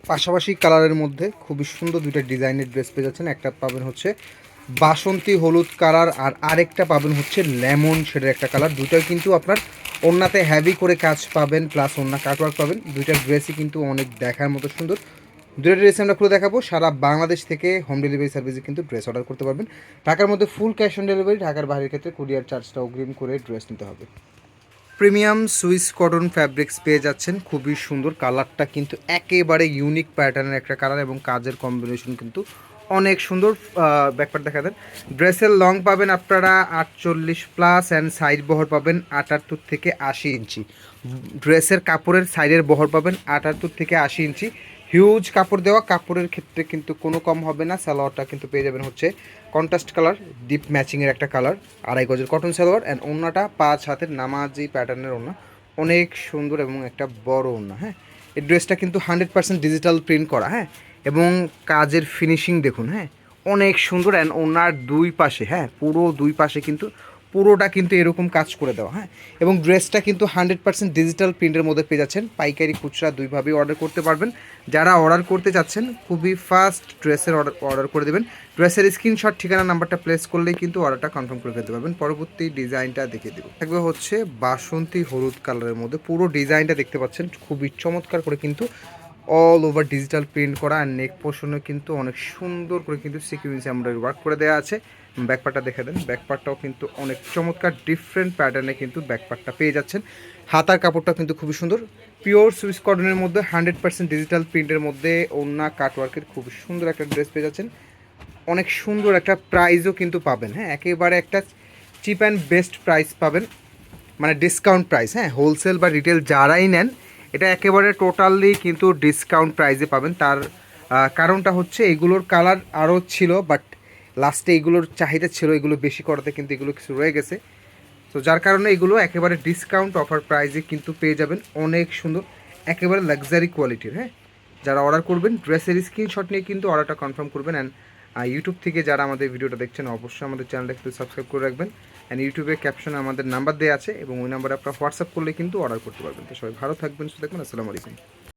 পাশাপাশি কালারের মধ্যে খুবই সুন্দর দুইটা ডিজাইনের ড্রেস পেয়ে যাচ্ছেন। একটা পাবেন হচ্ছে বাসন্তী হলুদ কালার, আর আরেকটা পাবেন হচ্ছে লেমন শেডের একটা কালার। দুইটাই কিন্তু আপনার ওড়নাতে হেভি করে কাজ পাবেন, প্লাস ওড়না কাটওয়ার্ক পাবেন। দুইটা ড্রেসই কিন্তু অনেক দেখার মতো সুন্দর। দুটো ড্রেস আমরা খুলে দেখাবো। সারা বাংলাদেশ থেকে হোম ডেলিভারি সার্ভিসে কিন্তু ড্রেস অর্ডার করতে পারবেন। ঢাকার মধ্যে ফুল ক্যাশ অন ডেলিভারি, ঢাকার বাইরের ক্ষেত্রে কুরিয়ার চার্জটা অগ্রিম করে ড্রেস নিতে হবে। প্রিমিয়াম সুইস কটন ফ্যাব্রিক্স পেয়ে যাচ্ছেন, খুবই সুন্দর। কালারটা কিন্তু একেবারে ইউনিক প্যাটার্নের একটা কালার এবং কাজের কম্বিনেশন কিন্তু অনেক সুন্দর। ব্যাকপার্ট দেখা দেন। ড্রেসের লং পাবেন আপনারা 48+ অ্যান্ড সাইড বহর পাবেন 78 থেকে 80 ইঞ্চি। ড্রেসের কাপড়ের সাইডের বহর পাবেন 78 থেকে 80 ইঞ্চি। হিউজ কাপড় দেওয়া, কাপড়ের ক্ষেত্রে কিন্তু কোনো কম হবে না। সালোয়ারটা কিন্তু পেয়ে যাবেন হচ্ছে কন্ট্রাস্ট কালার, ডিপ ম্যাচিংয়ের একটা কালার, 2.5 গজের কটন সালোয়ার। অ্যান্ড ওড়নাটা 5 হাতের নামাজি প্যাটার্নের ওড়না, অনেক সুন্দর এবং একটা বড় ওড়না। হ্যাঁ, এই ড্রেসটা কিন্তু 100% ডিজিটাল প্রিন্ট করা। হ্যাঁ, এবং কাজের ফিনিশিং দেখুন। হ্যাঁ, অনেক সুন্দর। অ্যান্ড ওড়নার দুই পাশে, হ্যাঁ পুরো দুই পাশে কিন্তু পুরোটা কিন্তু এরকম কাজ করে দেওয়া। হ্যাঁ, এবং ড্রেসটা কিন্তু 100% ডিজিটাল প্রিন্টের মধ্যে পেয়ে যাচ্ছেন। পাইকারি খুচরা দুইভাবেই অর্ডার করতে পারবেন। যারা অর্ডার করতে চাচ্ছেন খুবই ফাস্ট ড্রেসের অর্ডার করে দেবেন। ড্রেসের স্ক্রিনশট ঠিকানা নাম্বারটা প্লেস করলেই কিন্তু অর্ডারটা কনফার্ম করে ফেলতে পারবেন। পরবর্তী ডিজাইনটা দেখিয়ে দেবো। থাকবে হচ্ছে বাসন্তী হলুদ কালারের মধ্যে। পুরো ডিজাইনটা দেখতে পাচ্ছেন, খুবই চমৎকার করে কিন্তু অল ওভার ডিজিটাল প্রিন্ট করা। আর নেক পোর্শনে কিন্তু অনেক সুন্দর করে কিন্তু সিকুয়েন্স এমব্রয়ডারি ওয়ার্ক করে দেওয়া আছে। ব্যাকপার্টটা দেখে দেন, ব্যাকপার্টটাও কিন্তু অনেক চমৎকার ডিফারেন্ট প্যাটার্নে কিন্তু ব্যাকপার্টটা পেয়ে যাচ্ছেন। হাতার কাপড়টা কিন্তু খুবই সুন্দর, পিওর সুইস কটনের মধ্যে 100% ডিজিটাল প্রিন্টের মধ্যে ওড়না কাটওয়ার্কের খুবই সুন্দর একটা ড্রেস পেয়ে যাচ্ছেন। অনেক সুন্দর একটা প্রাইসও কিন্তু পাবেন। হ্যাঁ, একেবারে একটা চিপ অ্যান্ড বেস্ট প্রাইস পাবেন, মানে ডিসকাউন্ট প্রাইস। হ্যাঁ, হোলসেল বা রিটেল যারাই নেন এটা একেবারে টোটালি কিন্তু ডিসকাউন্ট প্রাইসে পাবেন। তার কারণটা হচ্ছে এগুলোর কালার আরও ছিল, বাট লাস্টে এগুলোর চাহিদা ছিল এগুলো বেশি করাতে, কিন্তু এগুলো কিছু রয়ে গেছে। তো যার কারণে এগুলো একেবারে ডিসকাউন্ট অফার প্রাইসে কিন্তু পেয়ে যাবেন। অনেক সুন্দর, একেবারে লাক্সারি কোয়ালিটির। হ্যাঁ, যারা অর্ডার করবেন ড্রেসের স্ক্রিনশট নিয়ে কিন্তু অর্ডারটা কনফার্ম করবেন। অ্যান্ড ইউটিউব থেকে যারা আমাদের ভিডিওটা দেখছেন অবশ্যই আমাদের চ্যানেলটা একটু সাবস্ক্রাইব করে রাখবেন। অ্যান্ড ইউটিউবে ক্যাপশনে আমাদের নাম্বার দেওয়া আছে এবং ওই নাম্বারে আপনারা হোয়াটসঅ্যাপ করলে কিন্তু অর্ডার করতে পারবেন। তো সবাই ভালো থাকবেন, সুস্থ থাকবেন। আসসালামু আলাইকুম।